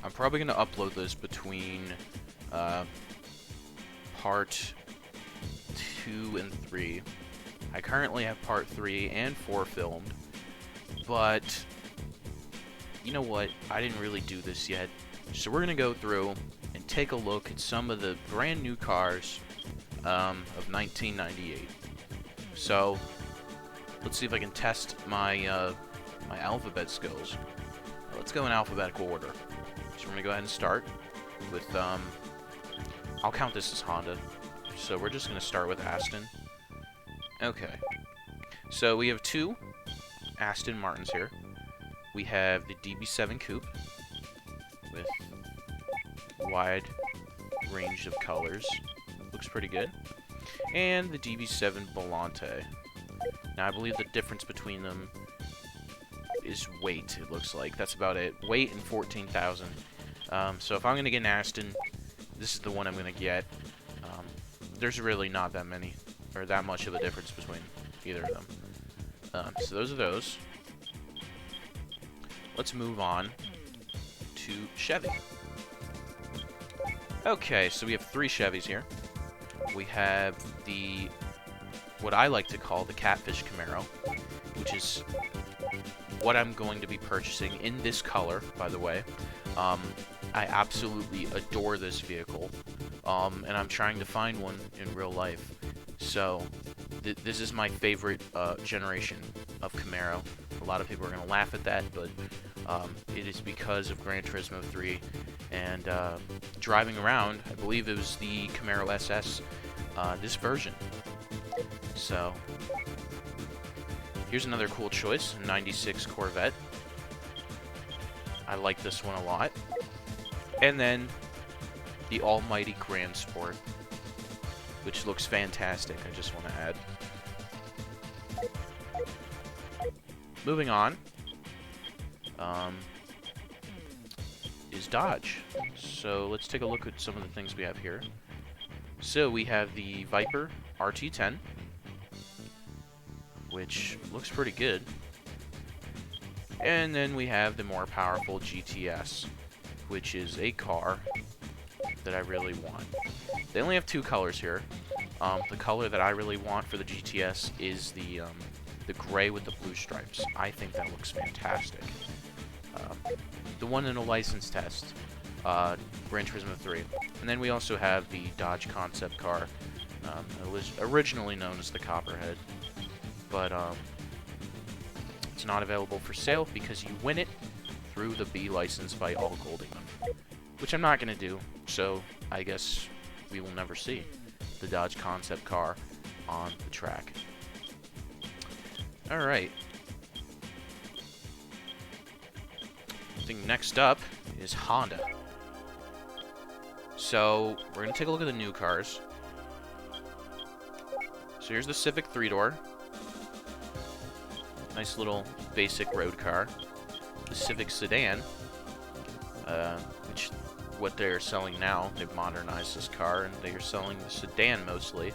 I'm probably going to upload this between part 2 and 3. I currently have part 3 and 4 filmed, but you know what? I didn't really do this yet. So we're going to go through and take a look at some of the brand new cars of 1998. So let's see if I can test my my alphabet skills. Let's go in alphabetical order. So we're going to go ahead and start with, I'll count this as Honda. So we're just going to start with Aston. Okay. So we have 2 Aston Martins here. We have the DB7 Coupe with wide range of colors. Looks pretty good. And the DB7 Volante. Now I believe the difference between them is weight, it looks like. That's about it. Weight and 14,000. So if I'm going to get an Aston, this is the one I'm going to get. There's really not that many, or that much of a difference between either of them. So those are those. Let's move on to Chevy. Okay, so we have 3 Chevys here. We have the, what I like to call the Catfish Camaro, which is what I'm going to be purchasing in this color, by the way. I absolutely adore this vehicle, and I'm trying to find one in real life. So, this is my favorite generation of Camaro. A lot of people are going to laugh at that, but it is because of Gran Turismo 3, and driving around, I believe it was the Camaro SS, this version. So, here's another cool choice, 96 Corvette. I like this one a lot. And then, the almighty Grand Sport, which looks fantastic, I just want to add. Moving on, is Dodge. So let's take a look at some of the things we have here. So we have the Viper RT10, which looks pretty good. And then we have the more powerful GTS, which is a car that I really want. They only have 2 colors here. The color that I really want for the GTS is the gray with the blue stripes. I think that looks fantastic. The one in a license test, Gran Turismo 3. And then we also have the Dodge concept car, originally known as the Copperhead. But it's not available for sale because you win it through the B license by all golding them. Which I'm not going to do, so I guess we will never see the Dodge concept car on the track. Alright. I think next up is Honda. So, we're going to take a look at the new cars. So here's the Civic 3-door. Nice little basic road car. The Civic sedan, which what they're selling now, they've modernized this car, and they are selling the sedan mostly.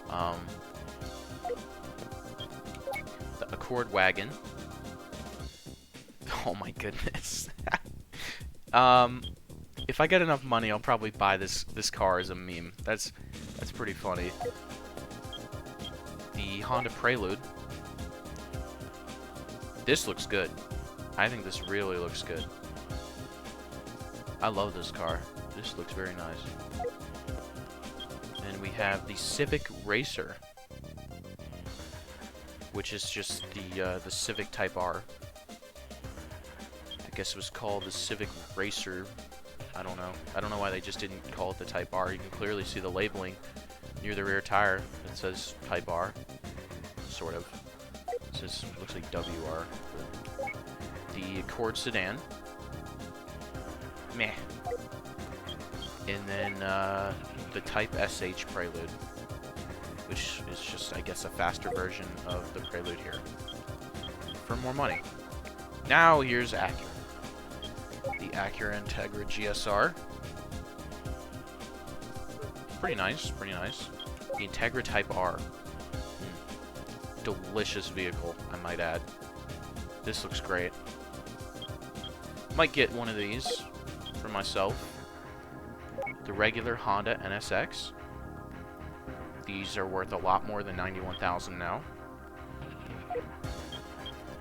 The Accord wagon. Oh my goodness. If I get enough money, I'll probably buy this car as a meme. That's pretty funny. The Honda Prelude. This looks good. I think this really looks good. I love this car. This looks very nice. And we have the Civic Racer, which is just the Civic Type R. I guess it was called the Civic Racer. I don't know. I don't know why they just didn't call it the Type R. You can clearly see the labeling near the rear tire that says Type R. Sort of. It says, looks like WR. The Accord sedan. Meh. And then the Type SH Prelude, which is just, I guess, a faster version of the Prelude here. For more money. Now here's Acura. The Acura Integra GSR. Pretty nice, pretty nice. The Integra Type R. Delicious vehicle, I might add. This looks great. Might get one of these. for myself. The regular Honda NSX. These are worth a lot more than $91,000 now.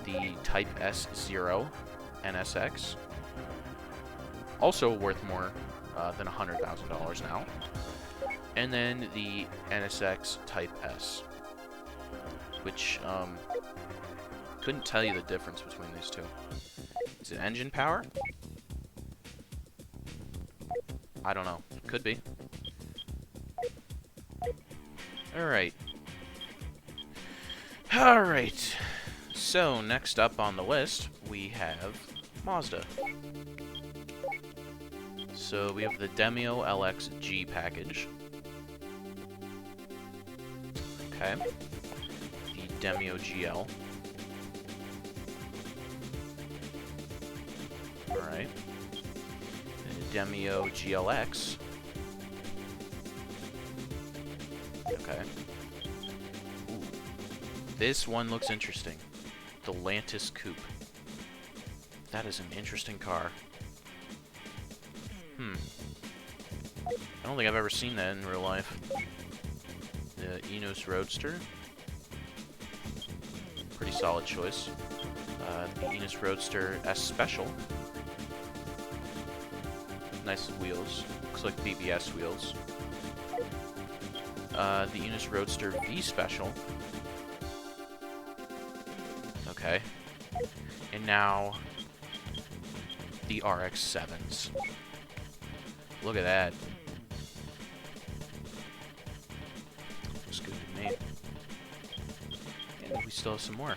The Type S0 NSX. Also worth more than $100,000 now. And then the NSX Type S. Which, couldn't tell you the difference between these two. Is it engine power? I don't know. Could be. Alright. Alright. So, next up on the list, we have Mazda. So, we have the Demio LX-G package. Okay. The Demio GL. Alright. The Demio GLX. Okay. Ooh. This one looks interesting. The Lantis Coupe. That is an interesting car. I don't think I've ever seen that in real life. The Enos Roadster. Pretty solid choice. The Enos Roadster S Special. Nice wheels. Looks like BBS wheels. The Enos Roadster V Special. Okay. And now, the RX-7s. Look at that. Looks good to me. And we still have some more.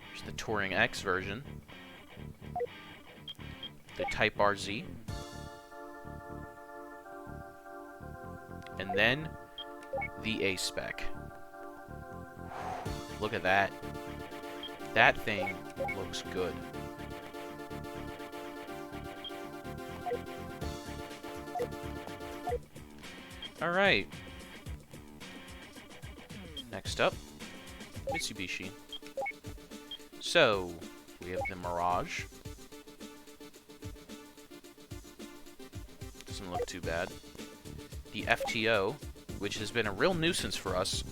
There's the Touring X version. The Type RZ. And then, the A-Spec. Look at that. That thing looks good. Alright. Next up, Mitsubishi. So, we have the Mirage. Doesn't look too bad. The FTO, which has been a real nuisance for us,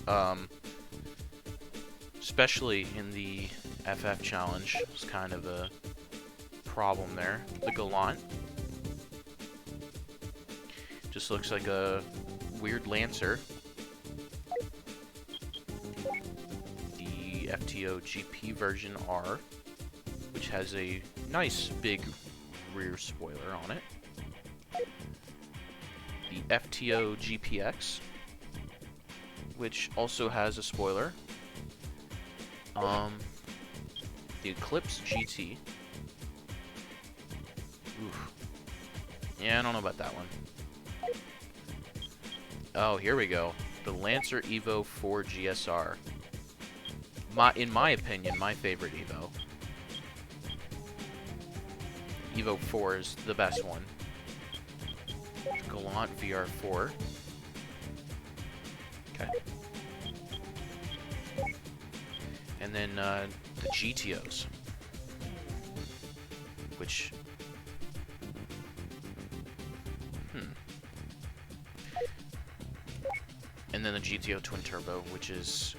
especially in the FF Challenge. It's kind of a problem there. The Galant. Just looks like a weird Lancer. The FTO GP version R, which has a nice big rear spoiler on it. The FTO GPX, which also has a spoiler. The Eclipse GT. Oof. Yeah, I don't know about that one. Oh, here we go. The Lancer Evo 4 GSR. In my opinion, my favorite Evo. Evo 4 is the best one. Galant VR4. Okay. And then the GTOs. Which... And then the GTO Twin Turbo, which is...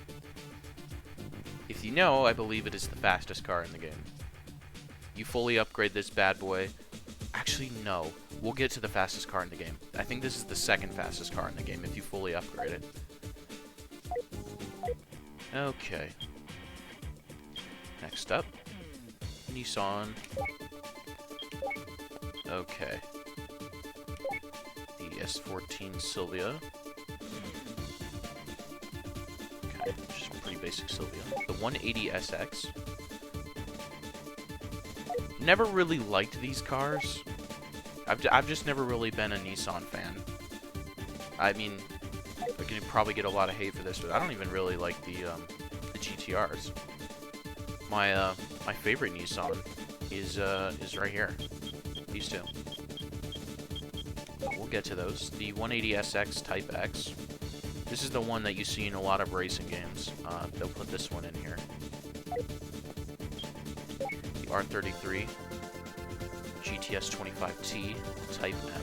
If you know, I believe it is the fastest car in the game. You fully upgrade this bad boy. Actually, no. We'll get to the fastest car in the game. I think this is the second fastest car in the game if you fully upgrade it. Okay. Next up, Nissan. Okay. The S14 Silvia. Okay, just pretty basic Silvia. The 180 SX. Never really liked these cars. I've just never really been a Nissan fan. I mean, I can probably get a lot of hate for this, but I don't even really like the GTRs. My favorite Nissan is right here. These two. But we'll get to those. The 180SX Type X. This is the one that you see in a lot of racing games. They'll put this one in here. The R33, GTS 25T, Type M.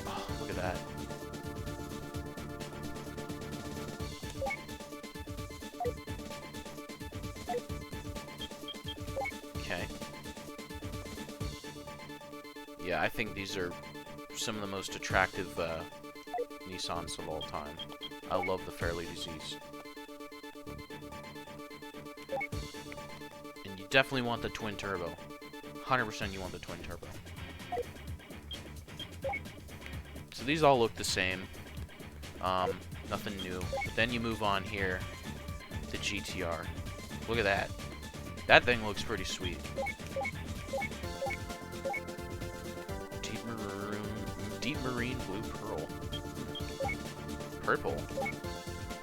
Oh, look at that. Okay. Yeah, I think these are some of the most attractive Nissans of all time. I love the Fairlady Zs. And you definitely want the twin turbo. 100% you want the twin turbo. So these all look the same. Nothing new. But then you move on here, the GTR. Look at that. That thing looks pretty sweet. Deep marine blue pearl. Purple. I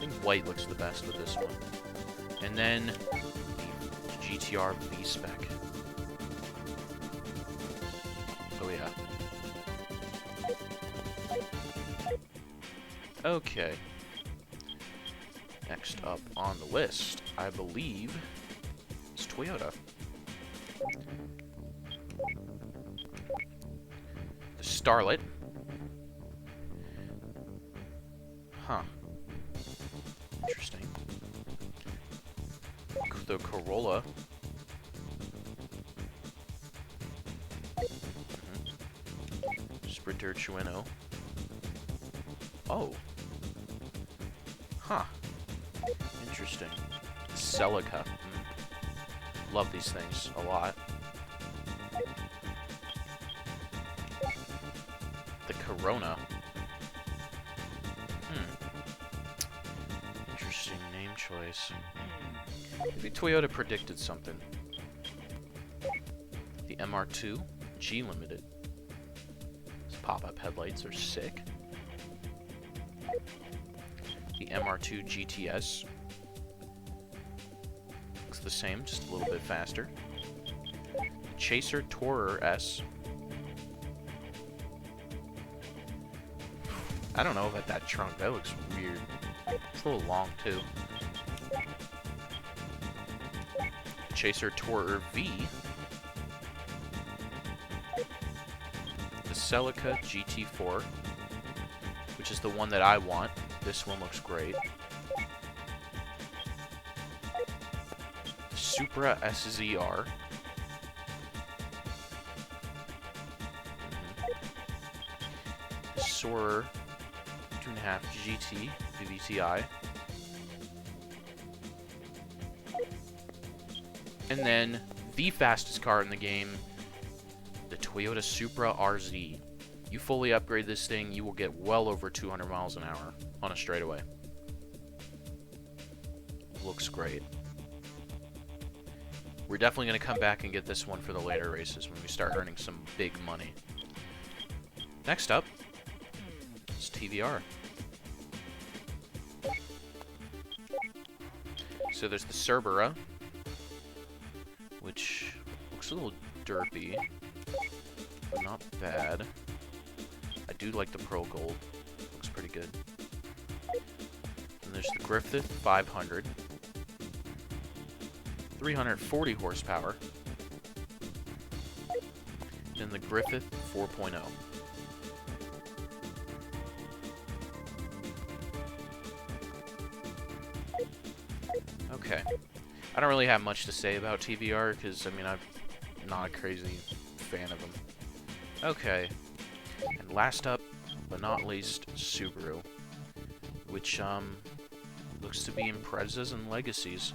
think white looks the best with this one. And then the GTR V-Spec. Oh yeah. Okay. Next up on the list, I believe, is Toyota. The Starlet. Huh. Interesting. The Corolla. Sprinter Chueno. Oh. Huh. Interesting. Celica. Love these things a lot. The Corona. Interesting name choice. Maybe Toyota predicted something. The MR2 G Limited. These pop-up headlights are sick. The MR2 GTS. Looks the same, just a little bit faster. Chaser Tourer S. I don't know about that trunk. That looks weird. It's a little long, too. Chaser Tourer V. The Celica GT4, which is the one that I want. This one looks great. Supra SZR. Soarer 2.5 GT VVTi. And then the fastest car in the game, the Toyota Supra RZ. You fully upgrade this thing, you will get well over 200 miles an hour on a straightaway. Looks great. We're definitely going to come back and get this one for the later races when we start earning some big money. Next up is TVR. So there's the Cerbera, which looks a little derpy, but not bad. I do like the pearl gold. Looks pretty good. And there's the Griffith 500. 340 horsepower. Then the Griffith 4.0. Okay. I don't really have much to say about TVR because, I mean, I'm not a crazy fan of them. Okay. And last up, but not least, Subaru. Which, looks to be Imprezas and Legacies.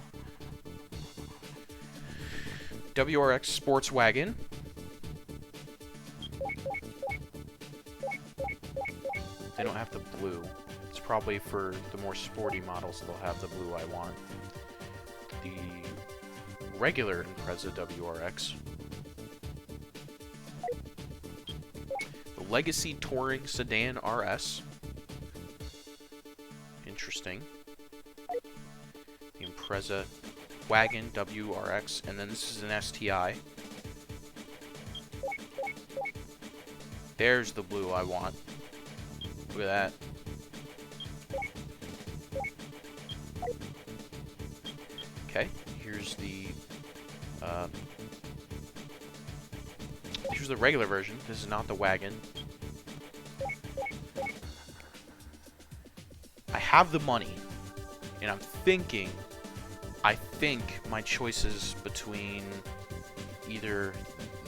WRX Sports Wagon. They don't have the blue. It's probably for the more sporty models they'll have the blue I want. The regular Impreza WRX. The Legacy Touring Sedan RS. Interesting. The Impreza Wagon WRX, and then this is an STI. There's the blue I want. Look at that. Okay, uh, here's the regular version. This is not the wagon. I have the money, and I'm thinking, I think my choices between either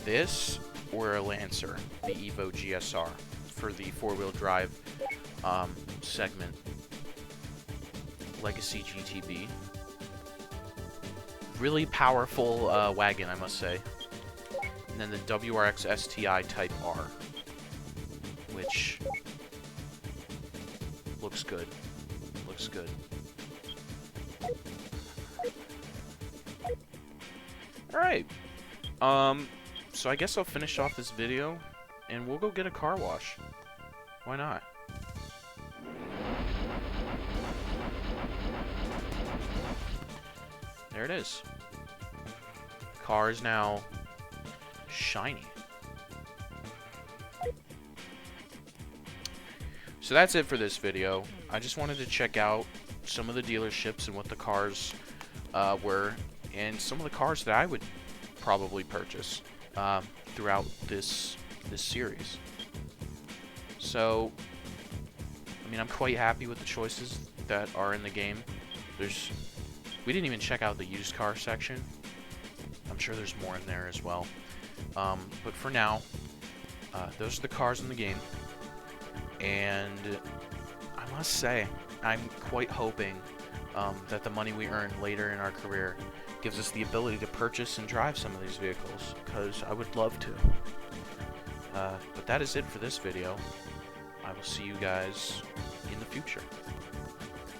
this or a Lancer, the Evo GSR, for the four-wheel drive segment. Legacy GTB. Really powerful wagon, I must say. And then the WRX STI Type R, which looks good. Looks good. Alright. So I guess I'll finish off this video, and we'll go get a car wash. Why not? There it is. The car is now shiny. So that's it for this video. I just wanted to check out some of the dealerships and what the cars were, and some of the cars that I would probably purchase throughout this series. So, I mean, I'm quite happy with the choices that are in the game. We didn't even check out the used car section. I'm sure there's more in there as well. But for now, those are the cars in the game. And I must say, I'm quite hoping that the money we earn later in our career gives us the ability to purchase and drive some of these vehicles, because I would love to. But that is it for this video. I will see you guys in the future.